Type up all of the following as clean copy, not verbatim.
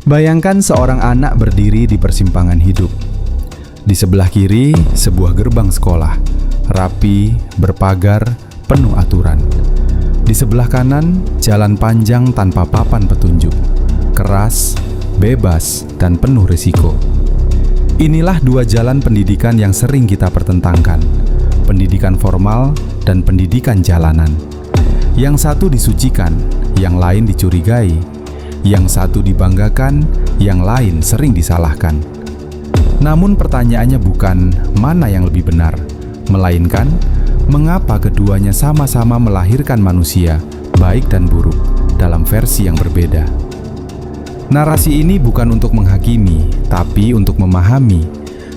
Bayangkan seorang anak berdiri di persimpangan hidup. Di sebelah kiri, sebuah gerbang sekolah, rapi, berpagar, penuh aturan. Di sebelah kanan, jalan panjang tanpa papan petunjuk, keras, bebas, dan penuh risiko. Inilah dua jalan pendidikan yang sering kita pertentangkan, pendidikan formal dan pendidikan jalanan. Yang satu disucikan, yang lain dicurigai. Yang satu dibanggakan, yang lain sering disalahkan. Namun pertanyaannya bukan mana yang lebih benar, melainkan mengapa keduanya sama-sama melahirkan manusia, baik dan buruk, dalam versi yang berbeda. Narasi ini bukan untuk menghakimi, tapi untuk memahami,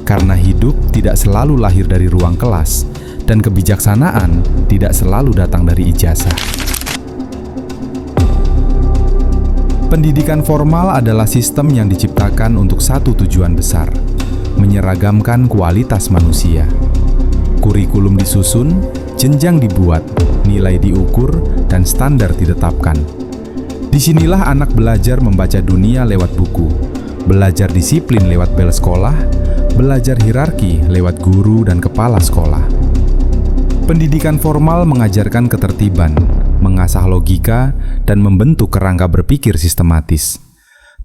karena hidup tidak selalu lahir dari ruang kelas, dan kebijaksanaan tidak selalu datang dari ijazah. Pendidikan formal adalah sistem yang diciptakan untuk satu tujuan besar, menyeragamkan kualitas manusia. Kurikulum disusun, jenjang dibuat, nilai diukur, dan standar ditetapkan. Disinilah anak belajar membaca dunia lewat buku, belajar disiplin lewat bel sekolah, belajar hierarki lewat guru dan kepala sekolah. Pendidikan formal mengajarkan ketertiban, mengasah logika, dan membentuk kerangka berpikir sistematis.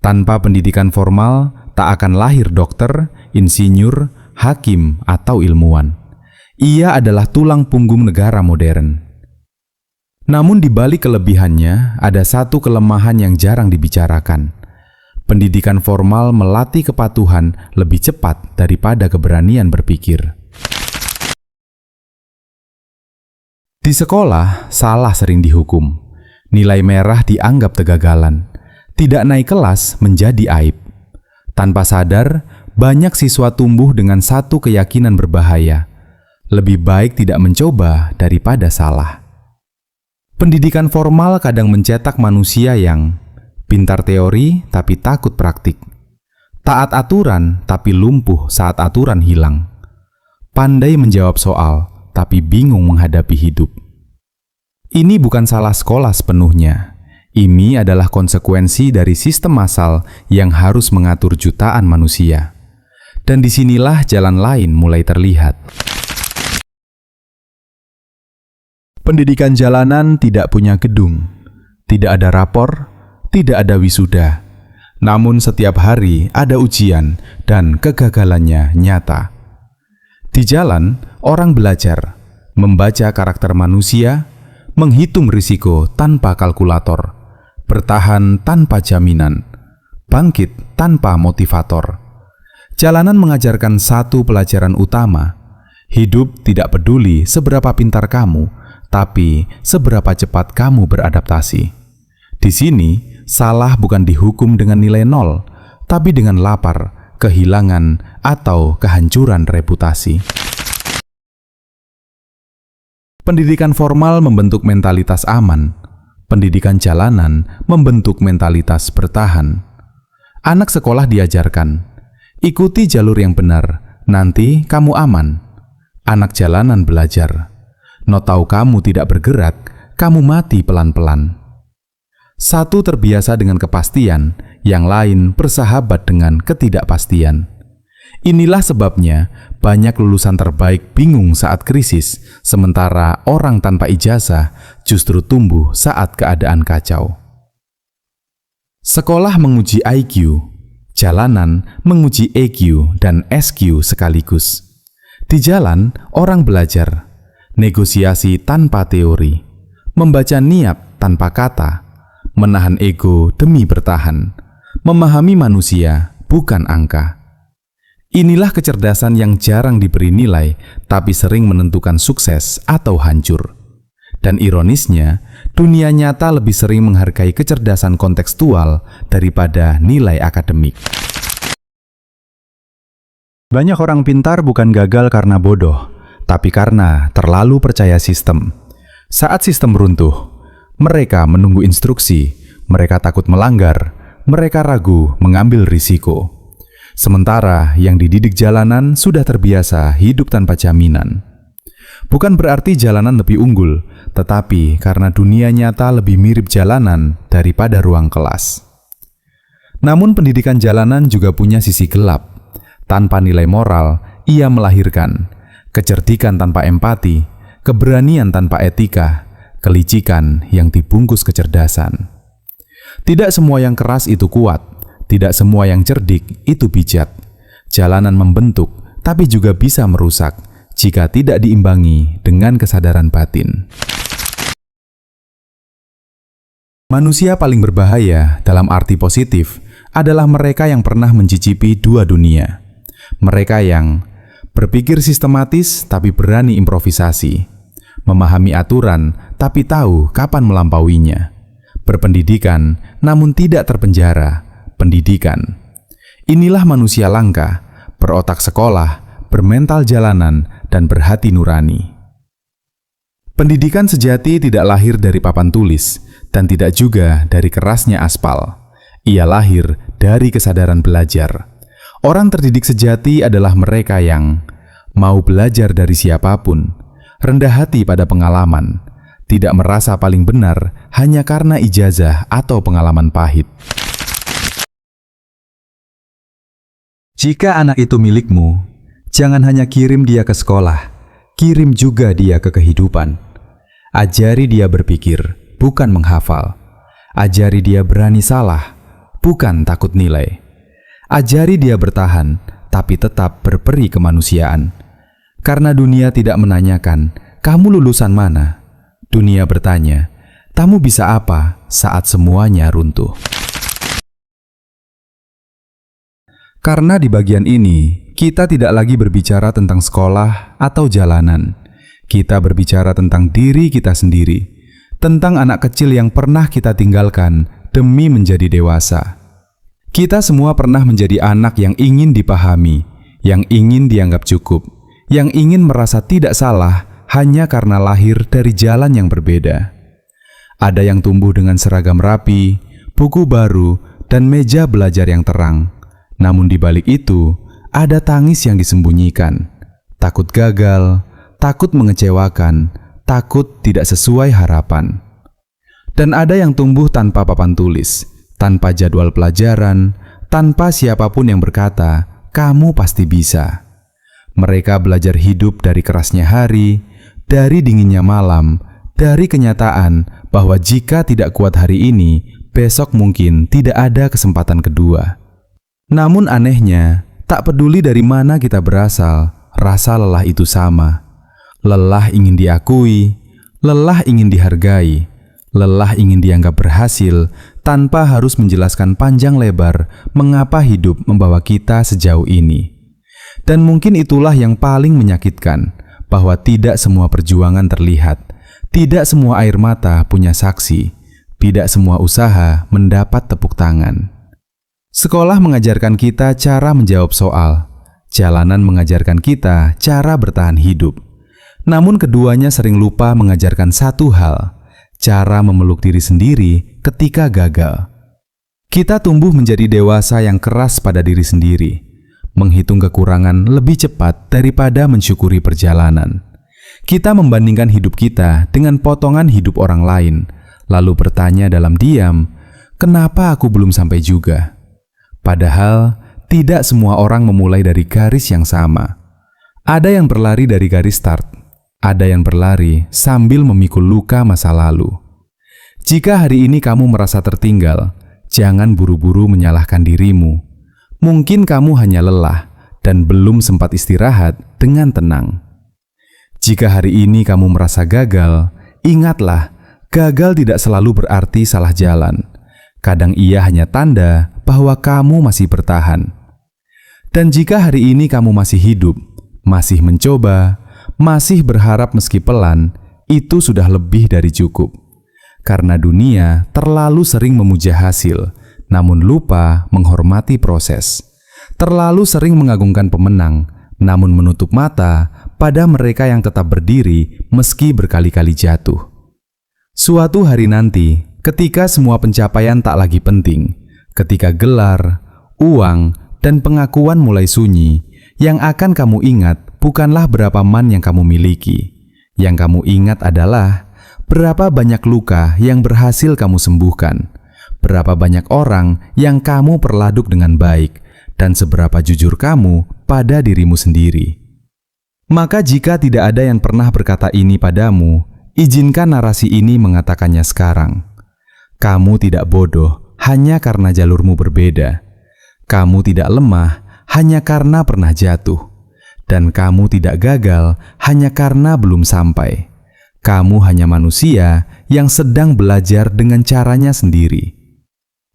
Tanpa pendidikan formal, tak akan lahir dokter, insinyur, hakim, atau ilmuwan. Ia adalah tulang punggung negara modern. Namun di balik kelebihannya, ada satu kelemahan yang jarang dibicarakan. Pendidikan formal melatih kepatuhan lebih cepat daripada keberanian berpikir. Di sekolah, salah sering dihukum. Nilai merah dianggap kegagalan. Tidak naik kelas menjadi aib. Tanpa sadar, banyak siswa tumbuh dengan satu keyakinan berbahaya. Lebih baik tidak mencoba daripada salah. Pendidikan formal kadang mencetak manusia yang pintar teori tapi takut praktik. Taat aturan tapi lumpuh saat aturan hilang. Pandai menjawab soal tapi bingung menghadapi hidup. Ini bukan salah sekolah sepenuhnya. Ini adalah konsekuensi dari sistem massal yang harus mengatur jutaan manusia. Dan disinilah jalan lain mulai terlihat. Pendidikan jalanan tidak punya gedung, tidak ada rapor, tidak ada wisuda. Namun setiap hari ada ujian dan kegagalannya nyata. Di jalan, orang belajar membaca karakter manusia, menghitung risiko tanpa kalkulator, bertahan tanpa jaminan, bangkit tanpa motivator. Jalanan mengajarkan satu pelajaran utama: hidup tidak peduli seberapa pintar kamu, tapi seberapa cepat kamu beradaptasi. Di sini, salah bukan dihukum dengan nilai 0, tapi dengan lapar, kehilangan, atau kehancuran reputasi. Pendidikan formal membentuk mentalitas aman. Pendidikan jalanan membentuk mentalitas bertahan. Anak sekolah diajarkan, ikuti jalur yang benar, nanti kamu aman. Anak jalanan belajar, no tahu kamu tidak bergerak, kamu mati pelan-pelan. Satu terbiasa dengan kepastian, yang lain bersahabat dengan ketidakpastian. Inilah sebabnya banyak lulusan terbaik bingung saat krisis, sementara orang tanpa ijazah justru tumbuh saat keadaan kacau. Sekolah menguji IQ, jalanan menguji EQ dan SQ sekaligus. Di jalan, orang belajar, negosiasi tanpa teori, membaca niat tanpa kata, menahan ego demi bertahan, memahami manusia bukan angka. Inilah kecerdasan yang jarang diberi nilai, tapi sering menentukan sukses atau hancur. Dan ironisnya, dunia nyata lebih sering menghargai kecerdasan kontekstual daripada nilai akademik. Banyak orang pintar bukan gagal karena bodoh, tapi karena terlalu percaya sistem. Saat sistem runtuh, mereka menunggu instruksi, mereka takut melanggar, mereka ragu mengambil risiko. Sementara yang dididik jalanan sudah terbiasa hidup tanpa jaminan. Bukan berarti jalanan lebih unggul, tetapi karena dunia nyata lebih mirip jalanan daripada ruang kelas. Namun pendidikan jalanan juga punya sisi gelap. Tanpa nilai moral, ia melahirkan kecerdikan tanpa empati, keberanian tanpa etika, kelicikan yang dibungkus kecerdasan. Tidak semua yang keras itu kuat, tidak semua yang cerdik itu bijak. Jalanan membentuk, tapi juga bisa merusak jika tidak diimbangi dengan kesadaran batin. Manusia paling berbahaya dalam arti positif adalah mereka yang pernah mencicipi dua dunia. Mereka yang berpikir sistematis tapi berani improvisasi, memahami aturan tapi tahu kapan melampauinya, berpendidikan namun tidak terpenjara, pendidikan. Inilah manusia langka, berotak sekolah, bermental jalanan, dan berhati nurani. Pendidikan sejati tidak lahir dari papan tulis dan tidak juga dari kerasnya aspal. Ia lahir dari kesadaran belajar. Orang terdidik sejati adalah mereka yang mau belajar dari siapapun, rendah hati pada pengalaman, tidak merasa paling benar hanya karena ijazah atau pengalaman pahit. Jika anak itu milikmu, jangan hanya kirim dia ke sekolah, kirim juga dia ke kehidupan. Ajari dia berpikir, bukan menghafal. Ajari dia berani salah, bukan takut nilai. Ajari dia bertahan, tapi tetap berperi kemanusiaan. Karena dunia tidak menanyakan, kamu lulusan mana? Dunia bertanya, kamu bisa apa saat semuanya runtuh? Karena di bagian ini, kita tidak lagi berbicara tentang sekolah atau jalanan. Kita berbicara tentang diri kita sendiri, tentang anak kecil yang pernah kita tinggalkan demi menjadi dewasa. Kita semua pernah menjadi anak yang ingin dipahami, yang ingin dianggap cukup, yang ingin merasa tidak salah hanya karena lahir dari jalan yang berbeda. Ada yang tumbuh dengan seragam rapi, buku baru, dan meja belajar yang terang. Namun di balik itu, ada tangis yang disembunyikan, takut gagal, takut mengecewakan, takut tidak sesuai harapan. Dan ada yang tumbuh tanpa papan tulis, tanpa jadwal pelajaran, tanpa siapapun yang berkata, kamu pasti bisa. Mereka belajar hidup dari kerasnya hari, dari dinginnya malam, dari kenyataan bahwa jika tidak kuat hari ini, besok mungkin tidak ada kesempatan kedua. Namun anehnya, tak peduli dari mana kita berasal, rasa lelah itu sama. Lelah ingin diakui, lelah ingin dihargai, lelah ingin dianggap berhasil tanpa harus menjelaskan panjang lebar mengapa hidup membawa kita sejauh ini. Dan mungkin itulah yang paling menyakitkan, bahwa tidak semua perjuangan terlihat, tidak semua air mata punya saksi, tidak semua usaha mendapat tepuk tangan. Sekolah mengajarkan kita cara menjawab soal, jalanan mengajarkan kita cara bertahan hidup. Namun keduanya sering lupa mengajarkan satu hal, cara memeluk diri sendiri ketika gagal. Kita tumbuh menjadi dewasa yang keras pada diri sendiri, menghitung kekurangan lebih cepat daripada mensyukuri perjalanan. Kita membandingkan hidup kita dengan potongan hidup orang lain, lalu bertanya dalam diam, kenapa aku belum sampai juga? Padahal, tidak semua orang memulai dari garis yang sama. Ada yang berlari dari garis start, ada yang berlari sambil memikul luka masa lalu. Jika hari ini kamu merasa tertinggal, jangan buru-buru menyalahkan dirimu. Mungkin kamu hanya lelah dan belum sempat istirahat dengan tenang. Jika hari ini kamu merasa gagal, ingatlah, gagal tidak selalu berarti salah jalan. Kadang ia hanya tanda bahwa kamu masih bertahan. Dan jika hari ini kamu masih hidup, masih mencoba, masih berharap meski pelan, itu sudah lebih dari cukup. Karena dunia terlalu sering memuja hasil, namun lupa menghormati proses. Terlalu sering mengagungkan pemenang, namun menutup mata pada mereka yang tetap berdiri meski berkali-kali jatuh. Suatu hari nanti, ketika semua pencapaian tak lagi penting, ketika gelar, uang, dan pengakuan mulai sunyi, yang akan kamu ingat bukanlah berapa man yang kamu miliki. Yang kamu ingat adalah berapa banyak luka yang berhasil kamu sembuhkan, berapa banyak orang yang kamu perladuk dengan baik, dan seberapa jujur kamu pada dirimu sendiri. Maka jika tidak ada yang pernah berkata ini padamu, izinkan narasi ini mengatakannya sekarang. Kamu tidak bodoh hanya karena jalurmu berbeda. Kamu tidak lemah hanya karena pernah jatuh. Dan kamu tidak gagal hanya karena belum sampai. Kamu hanya manusia yang sedang belajar dengan caranya sendiri.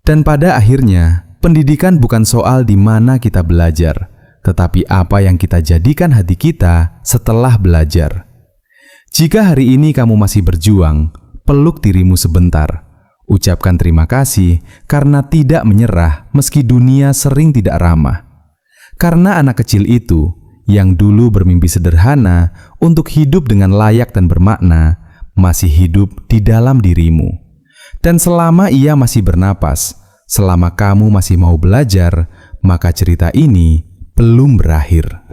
Dan pada akhirnya, pendidikan bukan soal di mana kita belajar, tetapi apa yang kita jadikan hati kita setelah belajar. Jika hari ini kamu masih berjuang, peluk dirimu sebentar. Ucapkan terima kasih karena tidak menyerah meski dunia sering tidak ramah. Karena anak kecil itu, yang dulu bermimpi sederhana untuk hidup dengan layak dan bermakna, masih hidup di dalam dirimu. Dan selama ia masih bernapas, selama kamu masih mau belajar, maka cerita ini belum berakhir.